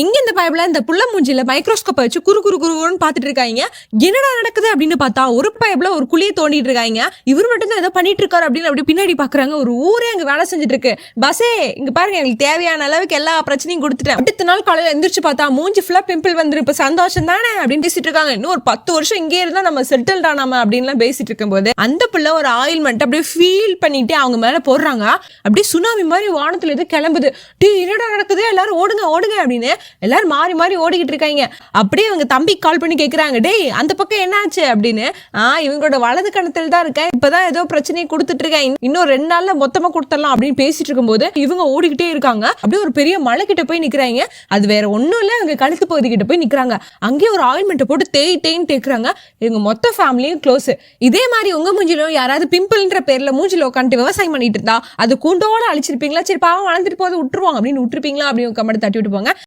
இங்க இந்த பைப்ல இந்த புள்ள மூஞ்சில மைக்ரோஸ்கோப் வச்சு குறு குறு குருன்னு பாத்துட்டு இருக்காங்க. என்னடா நடக்குது அப்படின்னு பார்த்தா ஒரு பைப்ல ஒரு குழியை தோண்டிட்டு இருக்காங்க. இவர் மட்டும் தான் ஏதோ பண்ணிட்டு இருக்காரு அப்படின்னு அப்படி பின்னாடி பாக்குறாங்க. ஒரு ஊரே அங்க வேலை செஞ்சுட்டு இருக்கு. பஸ்ஸே இங்க பாருங்க, எங்களுக்கு தேவையான அளவுக்கு எல்லா பிரச்சனையும் கொடுத்துட்டேன். அடுத்த நாள் காலையில எந்திரிச்சு பார்த்தா மூஞ்சி ஃபுல்லா பிம்பிள் வந்துரு. இப்ப சந்தோஷம் தானே அப்படின்னு பேசிட்டு இருக்காங்க. இன்னும் ஒரு 10 வருஷம் இங்கே இருந்தா நம்ம செட்டில் ஆனாம அப்படின்னு பேசிட்டு இருக்கும்போது அந்த பிள்ளை ஒரு ஆயில்மெண்ட் அப்படியே ஃபீல் பண்ணிட்டு அவங்க மேல போடுறாங்க. அப்படியே சுனாமி மாதிரி வானத்துல எது கிளம்புது. என்னடா நடக்குது, எல்லாரும் ஓடுங்க ஓடுங்க அப்படின்னு எல்லாரும் மாறி மாறி ஓடிக்கிட்டு இருக்காங்க. அப்படியே அவங்க தம்பி கால் பண்ணி கேட்குறாங்க, டேய் அந்த பக்கம் என்ன ஆச்சு அப்படின்னு. இவங்களோட வலது கணத்தில் தான் இருக்கேன், இப்பதான் ஏதோ பிரச்சனையை கொடுத்துட்டு இருக்கேன், இன்னும் 2 நாள்ல மொத்தமா கொடுத்துடலாம் அப்படின்னு பேசிட்டு இருக்கும்போது இவங்க ஓடிக்கிட்டே இருக்காங்க. அப்படியே ஒரு பெரிய மலை கிட்ட போய் நிக்கிறாங்க. அது வேற ஒன்றும் இல்லை, அவங்க கழுத்து பகுதி கிட்ட போய் நிக்கிறாங்க. அங்கேயே ஒரு ஆயில்மெண்ட்டை போட்டு தேய்ன்னு தேய்க்கிறாங்க. இவங்க மொத்த ஃபேமிலியும் க்ளோஸ். இதே மாதிரி உங்க மூஞ்சிலும் யாராவது பிம்பிள்ன்ற பேர்ல மூஞ்சில உட்காந்துட்டு விவசாயம் பண்ணிட்டு இருந்தா அது கூண்டோட அழிச்சிருப்பீங்களா? சரி பாவம் வளர்ந்துட்டு போது விட்டுருவாங்க அப்படின்னு விட்டுருப்பீங்களா அப்படின்னு கமெண்ட் தட்டி விட்டு போங்க.